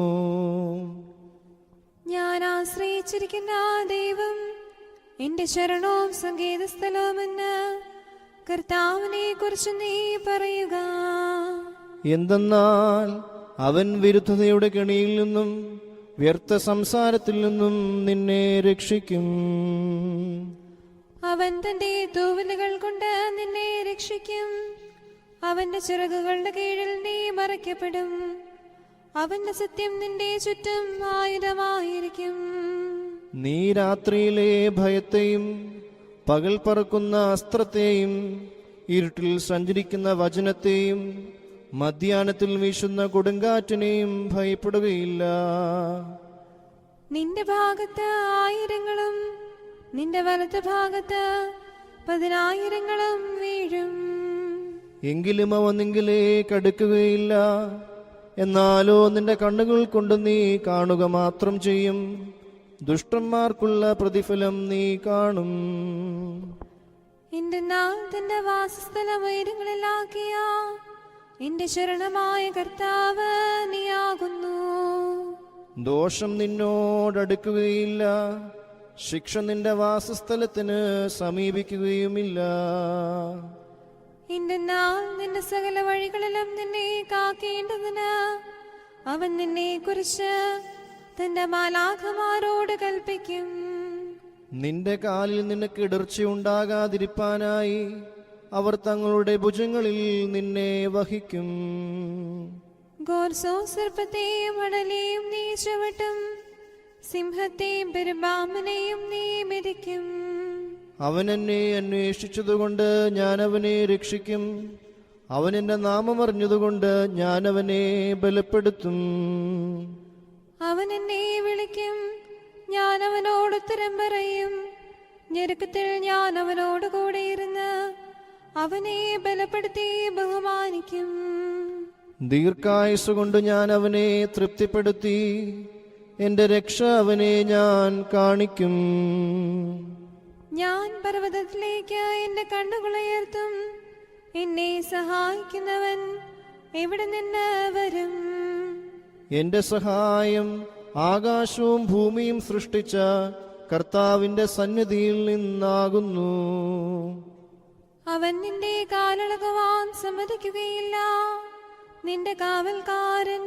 ഞാൻ ആശ്രയിച്ചിരിക്കുന്ന ദൈവം എന്റെ ശരണവും സങ്കേതസ്ഥലവുമെന്ന് കർത്താവിനെ കുറിച്ച് നീ പറയുക. എന്തെന്നാൽ അവൻ വിരുദ്ധതയുടെ കെണിയിൽ നിന്നും വ്യർത്ഥ സംസാരത്തിൽ നിന്നും നിന്നെ രക്ഷിക്കും. അവൻ തന്റെ തൂവലുകൾ കൊണ്ട് നിന്നെ രക്ഷിക്കും. അവന്റെ ചിറകുകളുടെ കീഴിൽ നീ മറയ്ക്കപ്പെടും. അവന്റെ സത്യം നിന്റെ ചുറ്റും ആയുധമായിരിക്കും. നീ രാത്രിയിലെ ഭയത്തെയും പകൽ പറക്കുന്ന അസ്ത്രത്തെയും ഇരുട്ടിൽ സഞ്ചരിക്കുന്ന വചനത്തെയും മധ്യാഹ്നത്തിൽ വീശുന്ന കൊടുങ്കാറ്റിനെയും ഭയപ്പെടുകയില്ല. നിന്റെ ഭാഗത്ത് 1000 നിന്റെ വലത്ത് ഭാഗത്ത് 10,000 വീഴും. എങ്കിലും അവ നിങ്കിലേക്ക് അടുക്കുകയില്ല. എന്നാലോ നിന്റെ കണ്ണുകൾ കൊണ്ട് നീ കാണുക മാത്രം ചെയ്യും. ദുഷ്ടന്മാർക്കുള്ള പ്രതിഫലം നീ കാണും. എന്റെ നാൾ തന്റെ വാസസ്ഥലം ഉയരങ്ങളിലാക്കിയ എന്റെ ശരണമായ കർത്താവ് നീയാകുന്നു. ദോഷം നിന്നോടടുക്കുകയില്ല. ശിക്ഷ നിന്റെ വാസസ്ഥലത്തിന് സമീപിക്കുകയുമില്ല. എന്റെ നാൾ നിന്റെ സകല വഴികളിലും നിന്നെ കാക്കേണ്ടതിന് അവൻ നിന്നെ കുറിച്ച് തന്റെ മാലാഖമാരോട് കൽപ്പിക്കും. നിന്റെ കാലിൽ നിനക്ക് ഇടർച്ചയുണ്ടാകാതിരിപ്പാനായി അവർ തങ്ങളുടെ ഭുജങ്ങളിൽ നിന്നെ വഹിക്കും. ഗോർസോ സർപ്പത്തെയും അടലെയും നീ ചവിട്ടും. സിംഹത്തെയും പെരുമ്പാമ്പിനെയും നീ മെതിക്കും. അവൻ എന്നെ അന്വേഷിച്ചതുകൊണ്ട് ഞാൻ അവനെ രക്ഷിക്കും. അവൻ എന്റെ നാമം അറിഞ്ഞതുകൊണ്ട് ഞാൻ അവനെ ബലപ്പെടുത്തും. അവൻ എന്നെ വിളിക്കും, ഞാൻ അവനോട് ഉത്തരം പറയും. ഞെരുക്കത്തിൽ ഞാൻ അവനോട് കൂടെ ഇരുന്ന് അവനെ ബലപ്പെടുത്തി ബഹുമാനിക്കും. ദീർഘായുസ്സുകൊണ്ട് ഞാൻ അവനെ തൃപ്തിപ്പെടുത്തി എന്റെ രക്ഷ അവനെ ഞാൻ കാണിക്കും. ഞാൻ പർവ്വതത്തിലേക്ക് എന്റെ കണ്ണുകളുയർത്തും. എന്നെ സഹായിക്കുന്നവൻ എവിടെ നിന്ന് വരും? എന്റെ സഹായം ആകാശവും ഭൂമിയും സൃഷ്ടിച്ച കർത്താവിന്റെ സന്നിധിയിൽ നിന്നാകുന്നു. അവൻ നിന്റെ കാലളകുവാൻ സമ്മതിക്കുകയില്ല. നിന്റെ കാവൽക്കാരൻ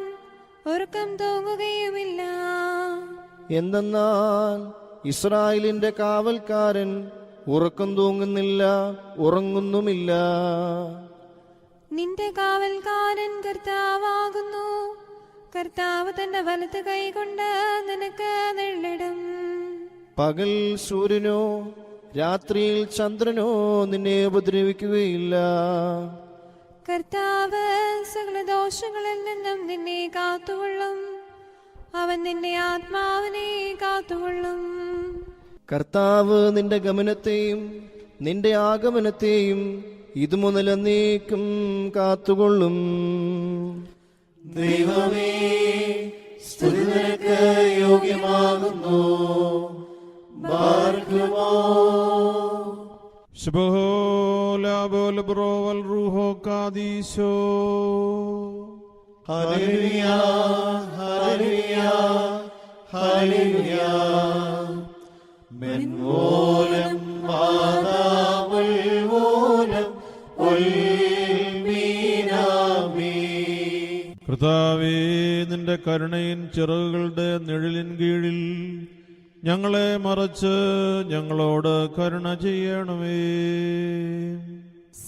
ഉറക്കം തൂങ്ങുകയുമില്ല. എന്തെന്നാൽ ഇസ്രായേലിന്റെ കാവൽക്കാരൻ ഉറക്കം തൂങ്ങുന്നില്ല, ഉറങ്ങുന്നുമില്ല. നിന്റെ കാവൽക്കാരൻ കർത്താവാകുന്നു. കർത്താവ് തന്റെ വലത്ത് കൈകൊണ്ട് നിനക്ക് നിഴലിടും. പകൽ സൂര്യനോ രാത്രിയിൽ ചന്ദ്രനോ നിന്നെ ഉപദ്രവിക്കുകയില്ല. കർത്താവ് സകല ദോഷങ്ങളിൽ നിന്നും നിന്നെ കാത്തുകൊള്ളും. അവൻ നിന്റെ ആത്മാവിനെ കാത്തുകൊള്ളും. കർത്താവ് നിന്റെ ഗമനത്തെയും നിന്റെ ആഗമനത്തെയും ഇതുമുതൽ എന്നേക്കും കാത്തുകൊള്ളും. ദൈവമേ, സ്തുതി നിനക്ക് യോഗ്യമാകുന്നു. ബാർക്കുമോ ശുഭോലാബോൽ ബ്രോവൽ റൂഹോ കാദീശോ. ഹല്ലേലൂയ, ഹല്ലേലൂയ, ഹല്ലേലൂയ. മെൻമൂലം മാതാവുൽ മൂലം ഉൽമീനാമി. കർത്താവേ, നിന്റെ കരുണയിൻ ചിറകുകളുടെ നിഴലിൻ കീഴിൽ ഞങ്ങളെ മറച്ച് ഞങ്ങളോട് കരുണ ചെയ്യണമേ.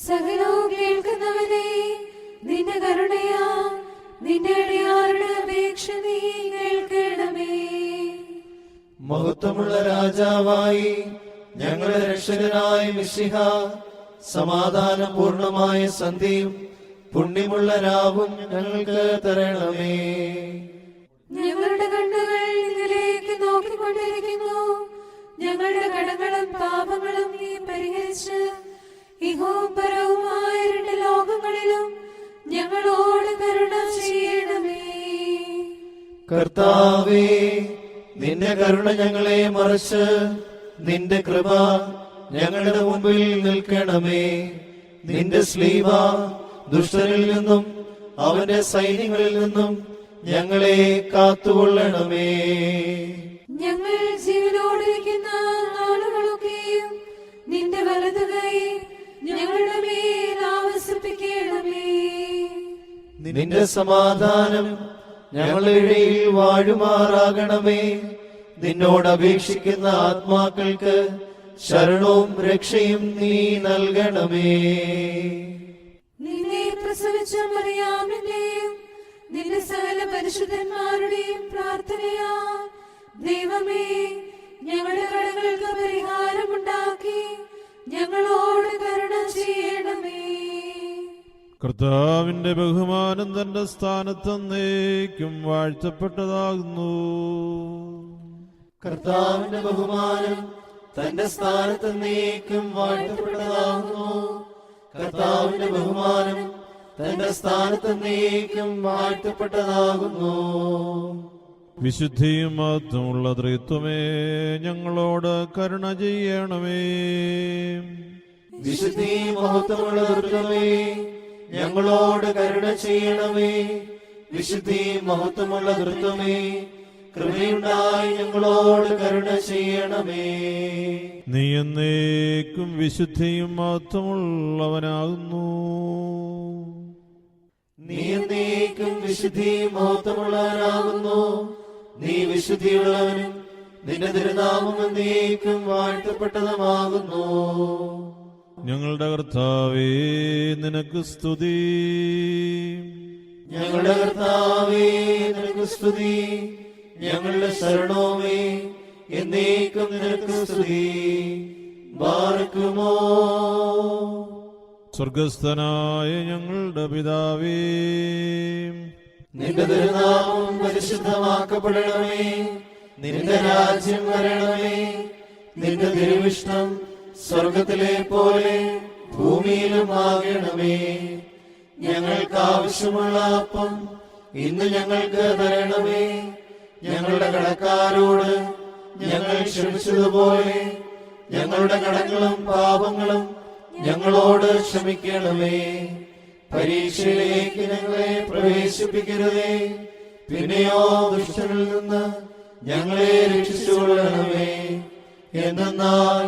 സകലവും കേൾക്കുന്നവനെ, നിന്റെ കരുണയാ നിന്റെ അടിയാരുടെ അപേക്ഷ നീ കേൾക്കണമേ. മഹത്വമുള്ള രാജാവായി ഞങ്ങളുടെ രക്ഷകനായ മിശിഹ, സമാധാനപൂർണമായ സന്ധ്യയും പുണ്യമുള്ള രാവും ഞങ്ങൾക്ക് തരണമേ. ഞങ്ങളുടെ കണ്ണുകൾ നിന്നിലേക്ക് നോക്കിക്കൊണ്ടിരിക്കുന്നു. ഞങ്ങളുടെ കടങ്ങളും പാപങ്ങളും നീ പരിഹരിച്ച് ഇഹവും പരവുമായ രണ്ട് ലോകങ്ങളിലും ഞങ്ങളോട് കരുണ ചെയ്യണമേ. കർത്താവേ, നിന്റെ കരുണ ഞങ്ങളെ മറച്ച് നിന്റെ കൃപ ഞങ്ങളുടെ മുമ്പിൽ നിൽക്കണമേ. നിന്റെ സ്ലീവ ദുഷ്ടനിൽ നിന്നും അവന്റെ സൈന്യങ്ങളിൽ നിന്നും ഞങ്ങളെ കാത്തുകൊള്ളണമേ. ഞങ്ങൾ ജീവനോടിരിക്കുന്ന നാളുകളൊക്കെയും നിന്റെ വലതു കൈ ഞങ്ങളുടെ മേൽ ആവസിപ്പിക്കണമേ. നിന്റെ സമാധാനം ഞങ്ങളുടെ ഇടയിൽ വാഴുമാറാകണമേ. നിന്നോട് അപേക്ഷിക്കുന്ന ആത്മാക്കൾക്ക് ശരണവും രക്ഷയും നീ നൽകണമേ. നിന്നെ പ്രസവിച്ച മറിയാമിന്റെയും നിന്റെ സകല പരിശുദ്ധന്മാരുടെയും പ്രാർത്ഥനയാ ദൈവമേ, ഞങ്ങളുടെ കടങ്ങൾക്ക് പരിഹാരമുണ്ടാക്കി ഞങ്ങളോട് കരുണ ചെയ്യണമേ. കർത്താവിന്റെ ബഹുമാനം തന്റെ സ്ഥാനത്തന്നേക്കും വാഴ്ത്തപ്പെട്ടതാകുന്നു. കർത്താവിന്റെ ബഹുമാനം തന്റെ സ്ഥാനത്ത് നീക്കും വാഴ്ത്തപ്പെട്ടതാകുന്നു. കർത്താവിന്റെ ബഹുമാനം തന്റെ സ്ഥാനത്ത് നീക്കും വാഴ്ത്തപ്പെട്ടതാകുന്നു. വിശുദ്ധിയും മഹത്വമുള്ള ത്രിത്വമേ, ഞങ്ങളോട് കരുണ ചെയ്യണമേ. വിശുദ്ധി മഹത്വമുള്ള ദുർഗമേ, ഞങ്ങളോട് കരുണ ചെയ്യണമേ. വിശുദ്ധി മഹത്വമുള്ള ദുർഗമേ, കൃപയുണ്ടായി ഞങ്ങളോട് കരുണ ചെയ്യണമേ. നീ എന്നേക്കും വിശുദ്ധിയും മഹത്വമുള്ളവനാകുന്നു. നീ എന്നേക്കും വിശുദ്ധി മഹത്വമുള്ളവനാകുന്നു. നീ വിശുദ്ധിയുള്ളവനും നിന്റെ തിരുനാമം എന്നേക്കും വാഴ്ത്തപ്പെട്ടതുമാകുന്നു. ഞങ്ങളുടെ കർത്താവേ, നിനക്ക് സ്തുതി. ഞങ്ങളുടെ കർത്താവേ, നിനക്ക് സ്തുതി. ഞങ്ങളുടെ ശരണമേ, എന്നേക്കും നിനക്ക് സ്തുതി. ബാർക്കുമോ സ്വർഗസ്ഥനായ ഞങ്ങളുടെ പിതാവേ, നിന്റെ തിരുനാമം പരിശുദ്ധമാക്കപ്പെടണമേ. നിന്റെ രാജ്യം വരണമേ. നിന്റെ തിരുവിഷ്ടം സ്വർഗത്തിലെ പോലെ ഭൂമിയിലും ആകണമേ. ഞങ്ങൾക്ക് ആവശ്യമുള്ള അപ്പം ഇന്ന് ഞങ്ങൾക്ക് തരണമേ. ഞങ്ങളുടെ കടക്കാരോട് ഞങ്ങൾ ക്ഷമിച്ചതുപോലെ ഞങ്ങളുടെ കടങ്ങളും പാപങ്ങളും ഞങ്ങളോട് ക്ഷമിക്കണമേ. പരീക്ഷയിലേക്ക് ഞങ്ങളെ പ്രവേശിപ്പിക്കരുതേ, പിന്നെയോ ദുഷ്ടനിൽ നിന്ന് ഞങ്ങളെ രക്ഷിച്ചുകൊള്ളണമേ. എന്തെന്നാൽ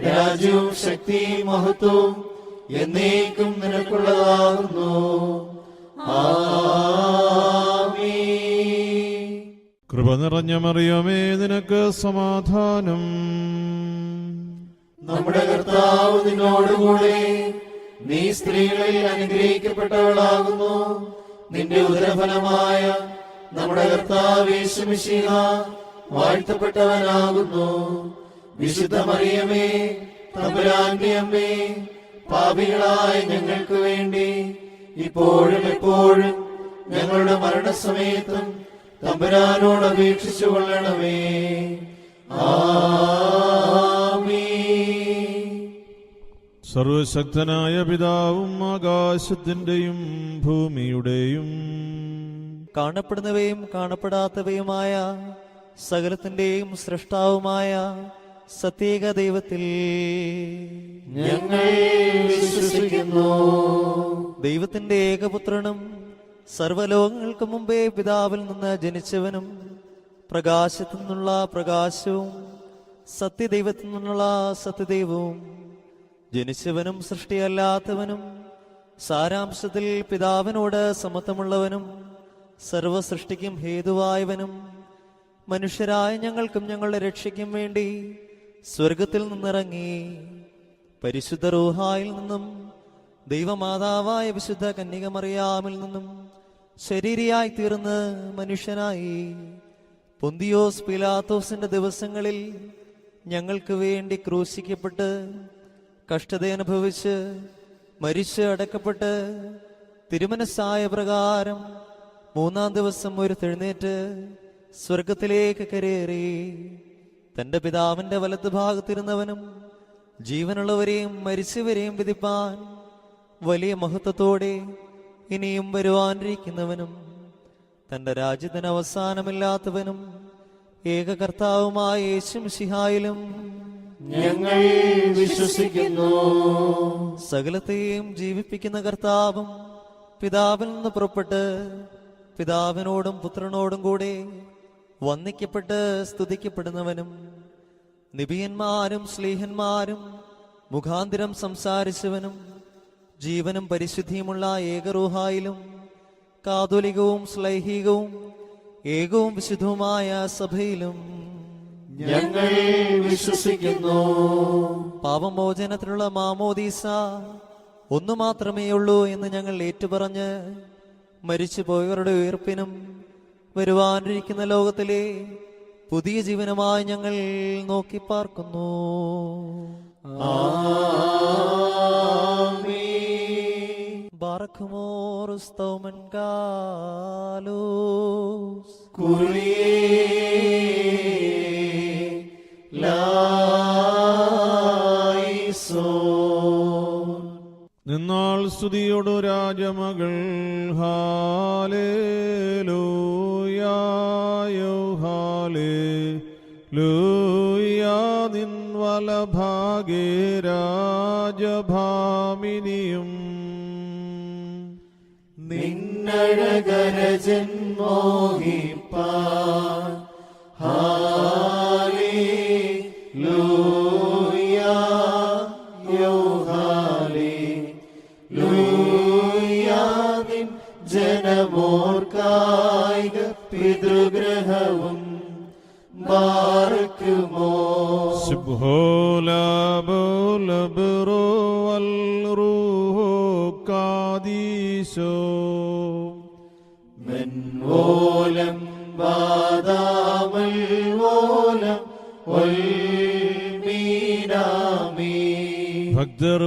രാജ്യവും ശക്തിയും മഹത്വവും എന്നേക്കും നിനക്കുള്ളതാകുന്നു. ആമീൻ. കൃപ നിറഞ്ഞ മറിയമേ, നിനക്ക് സമാധാനം. നമ്മുടെ കർത്താവ് നിന്നോടുകൂടെ, നീ സ്ത്രീകളിൽ അനുഗ്രഹിക്കപ്പെട്ടവളാകുന്നു. നിന്റെ ഉദരഫലമായ നമ്മുടെ കർത്താവ് യേശു മിശിഹ വാഴ്ത്തപ്പെട്ടവനാകുന്നു. വിശുദ്ധ മറിയമേ, തമ്പുരാന്റെ അമ്മേ, പാപികളായ ഞങ്ങൾക്ക് വേണ്ടി ഇപ്പോഴും എപ്പോഴും ഞങ്ങളുടെ മരണസമയത്തും തമ്പുരാനോട് അപേക്ഷിച്ചു കൊള്ളണമേ. സർവശക്തനായ പിതാവും ആകാശത്തിന്റെയും ഭൂമിയുടെയും കാണപ്പെടുന്നവയും കാണപ്പെടാത്തവയുമായ സകലത്തിന്റെയും സൃഷ്ടാവുമായ സത്യേക ദൈവത്തിൽ ഞങ്ങൾ വിശ്വസിക്കുന്നു. ദൈവത്തിന്റെ ഏകപുത്രനും സർവലോകങ്ങൾക്ക് മുമ്പേ പിതാവിൽ നിന്ന് ജനിച്ചവനും പ്രകാശത്തിൽ നിന്നുള്ള പ്രകാശവും സത്യദൈവത്തിൽ നിന്നുള്ള സത്യദൈവവും ജനിച്ചവനും സൃഷ്ടിയല്ലാത്തവനും സാരാംശത്തിൽ പിതാവിനോട് സമത്വമുള്ളവനും സർവസൃഷ്ടിക്കും ഹേതുവായവനും മനുഷ്യരായ ഞങ്ങൾക്കും ഞങ്ങളുടെ രക്ഷയ്ക്കും വേണ്ടി സ്വർഗത്തിൽ നിന്നിറങ്ങി പരിശുദ്ധ റൂഹായിൽ നിന്നും ദൈവമാതാവായ വിശുദ്ധ കന്യകമറിയാമിൽ നിന്നും ശരീരിയായി തീർന്ന് മനുഷ്യനായി പൊന്തിയോസ് പീലാത്തോസിന്റെ ദിവസങ്ങളിൽ ഞങ്ങൾക്ക് വേണ്ടി ക്രൂശിക്കപ്പെട്ട് കഷ്ടതയനുഭവിച്ച് മരിച്ച് അടക്കപ്പെട്ട് തിരുമനസ്സായ പ്രകാരം മൂന്നാം ദിവസം ഉയർത്തെഴുന്നേറ്റ് സ്വർഗത്തിലേക്ക് കരേറി തന്റെ പിതാവിന്റെ വലത്ത് ഭാഗത്തിരുന്നവനും ജീവനുള്ളവരെയും മരിച്ചവരെയും വിധിപ്പാൻ വലിയ മഹത്വത്തോടെ ഇനിയും വരുവാനിരിക്കുന്നവനും തന്റെ രാജ്യത്തിന് അവസാനമില്ലാത്തവനും ഏകകർത്താവുമായ യേശുമിശിഹായിലും ഞങ്ങൾ വിശ്വസിക്കുന്നു. സകലത്തെയും ജീവിപ്പിക്കുന്ന കർത്താവും പിതാവിൽ നിന്ന് പുറപ്പെട്ട് പിതാവിനോടും പുത്രനോടും കൂടെ വന്ദിക്കപ്പെട്ട് സ്തുതിക്കപ്പെടുന്നവനും നിബിയന്മാരും ശ്ലീഹന്മാരും മുഖാന്തിരം സംസാരിച്ചവനും ജീവനും പരിശുദ്ധിയുമുള്ള ഏകറൂഹായിലും കാതോലികവും ശ്ലൈഹികവും ഏകവും വിശുദ്ധവുമായ സഭയിലും ഞങ്ങൾ വിശ്വസിക്കുന്നു. പാപമോചനത്തിനുള്ള മാമോദീസ ഒന്നു മാത്രമേ ഉള്ളൂ എന്ന് ഞങ്ങൾ ഏറ്റുപറഞ്ഞ് മരിച്ചുപോയവരുടെ ഉയർപ്പിനും വരുവാനിരിക്കുന്ന ലോകത്തിലെ പുതിയ ജീവനുമായി ഞങ്ങൾ നോക്കി പാർക്കുന്നു. ബാറക്കുമോർ സ്തോമൻ കാലോസ് നിന്നാൾ സ്തുതിയോടു രാജമകൾ ഹാലേലൂയായോ ഹാലേലൂയാ നിൻ വലഭാഗേ രാജഭാമിനിയും നിന്നഴകരജൻ മോഹിപ്പാൻ ഹാലേലൂയാ യോ ഹാലേലൂയാ നിൻ ജനമോർക്കായിക പിതൃഗ്രഹവും ബാറക്കുമോ സുബ്ഹോലബുലബ്റോ വൽറൂഹോ കാദീശോ മെൻവോലം ബാദാമൽ വോലം വൽമീനാമീ ഭക്തർ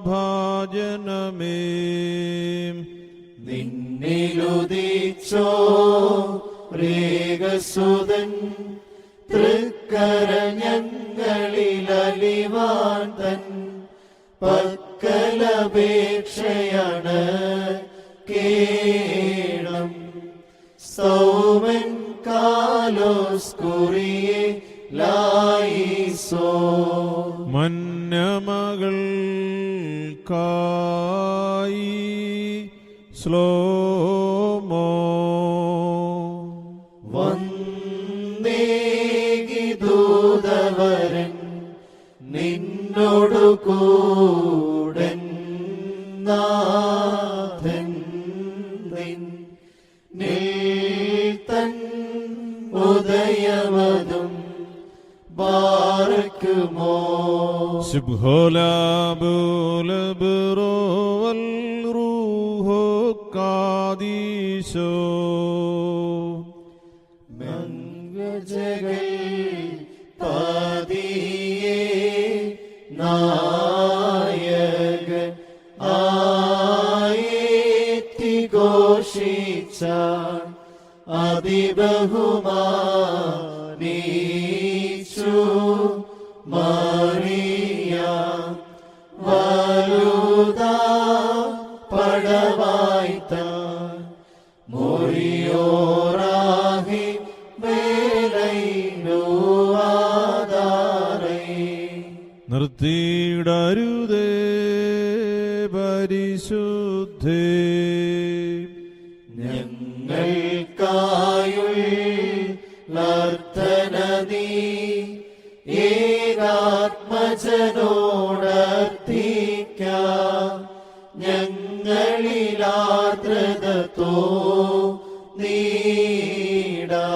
ഭാജനമേ നിന്നിലുദിച്ചോ രേഖസുതൻ തൃക്കരഞ്ഞങ്ങളിലലിവാൻ തൻ പക്കലപേക്ഷയാണ് കേളം സൗമൻ കാലോസ് കുറിയെ ലായിസോ മന്നമകൾ കായി സ്ലോമോ വന്ദേകി ദൂതവരൻ നിന്നോടു കൂടൻ നാഥൻ നിൻ നീൽത്തൻ ഉദയമതും ബാറക്കുമോ സുബ്ഹോലബുലബ്റോ വൽറൂഹോ കാദീശോ മംഗജകൾ പതിയേ നായകൻ ആയേത്തി ഘോഷിച്ചാൻ അതിബഹുമാനീച്ചു മറിയ വലുതാ പടവായ്ത്താൻ മൊറിയോറാഹി വേലൈനു ആധാരേ. നിർത്തിയിടരുതേ പരിശുദ്ധേ, ഞങ്ങൾക്കായുള്ളർത്ഥന നീ ഏകാത്മജനോടർത്ഥിക്ക. ഞങ്ങളിലാർദ്രതോ നീടാ.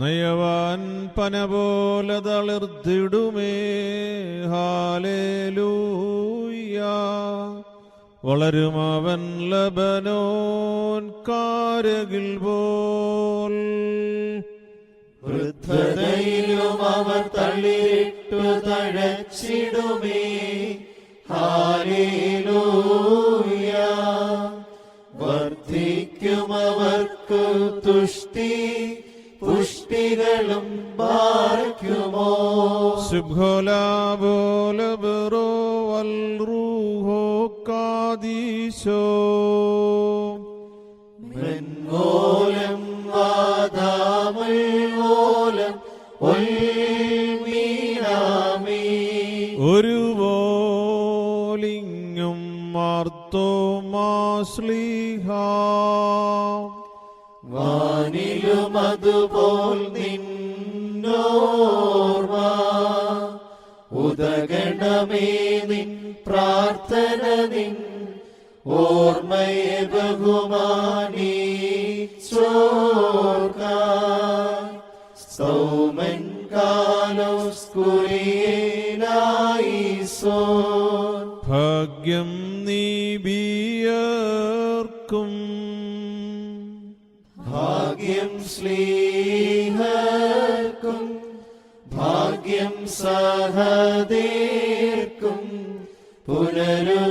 നയവാൻ പന പോലെ തളിർത്തിടുമേ ഹാലേലൂയ. വളരും അവൻ ലബനോൻ കാരകിൽ പോൽ. വൃദ്ധതയിലും അവർ തള്ളിയിട്ടു തഴച്ചിടുമേ ഹാലേലൂയ. വർദ്ധിക്കും അവർക്ക് തുഷ്ടി പുഷ്ടികളും ബാർക്കുമോ. സുബ്ഹോലാബോലബറോ വൽറൂഹോ കാദീശോ. മെൻമോലം വാദാമുൽമോലം ഒൽമീനാമീ. ഒരു വോലിങ്ങും മാർത്തോമാശ്ലീഹ. വാനിലും അതുപോൽ നിന്നോർമ്മ ഉദഗണമേ. നിൻ പ്രാർത്ഥന നിൻ ഓർമ്മയെ ബഹുമാനിച്ചോർക്ക. സൗമൻ കാലോസ് കുരിയേലായിസോൻ. ഭാഗ്യം നീബിയർക്കും ഭാഗ്യം ശ്ലീഹർക്കും ഭാഗ്യം സഹദേർക്കും പുനരുദ്ധാനദീനെ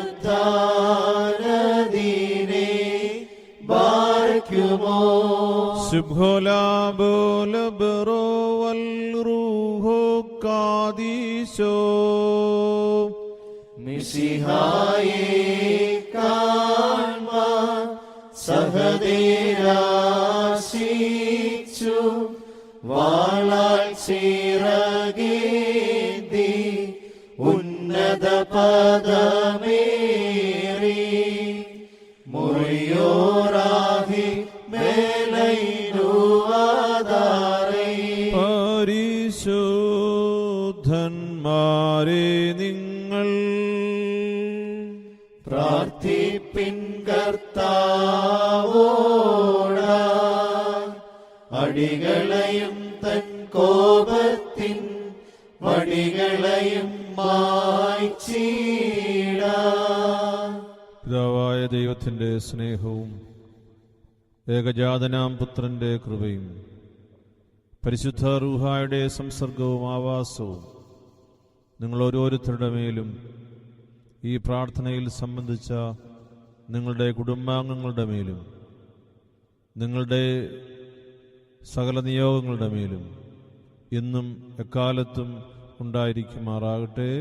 ബാർക്കുമോ. സുബ്ഹോലാബോലബറോ വൽറൂഹോ കാദീശോ. മിശിഹായെ കാൺമാൻ സഹദേരാശിച്ചു. വാളാൽ ചിറകേന്തി ഉന്നത പദമേറി. മുറിയോറാഹി മേലൈനു ആധാരേ. പരിശുദ്ധന്മാരെ നിങ്ങൾ പ്രാർത്ഥിപ്പിൻ കർത്താവോടാ. അടികളെയും തൻ കോപത്തിൻ വടികളെയും മായ്ച്ചിടാ. പിതാവായ ദൈവത്തിൻ്റെ സ്നേഹവും ഏകജാതനാം പുത്രന്റെ കൃപയും പരിശുദ്ധ റൂഹായുടെ സംസർഗവും ആവാസവും നിങ്ങൾ ഓരോരുത്തരുടെ മേലും ഈ പ്രാർത്ഥനയിൽ സംബന്ധിച്ച നിങ്ങളുടെ കുടുംബാംഗങ്ങളുടെ മേലും നിങ്ങളുടെ സകല നിയോഗങ്ങളുടെ മേലും ഇന്നും എക്കാലത്തും ഉണ്ടായിരിക്കുമാറാകട്ടെ.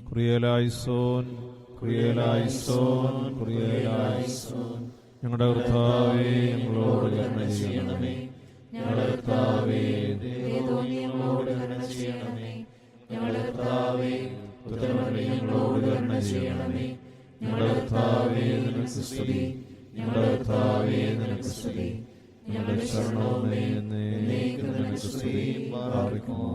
കുറിയേലായിസോൻ, കുറിയേലായിസോൻ, കുറിയേലായിസോൻ. ഞങ്ങളുടെ കർത്താവേ, ഞങ്ങളോട് കരുണ ചെയ്യണമേ. ഞങ്ങളുടെ കർത്താവേ, ഞങ്ങളോട് കരുണ ചെയ്യണമേ. ഞങ്ങളുടെ കർത്താവേ, ഞങ്ങളോട് കരുണ ചെയ്യണമേ. ഞങ്ങളുടെ കർത്താവേ, നിനക്ക് സ്തുതി. ഞങ്ങളുടെ കർത്താവേ, നിനക്ക് സ്തുതി. ഞങ്ങളുടെ ശരണമേ, നിനക്ക് സ്തുതി. പ്രാർത്ഥിക്കുമോ.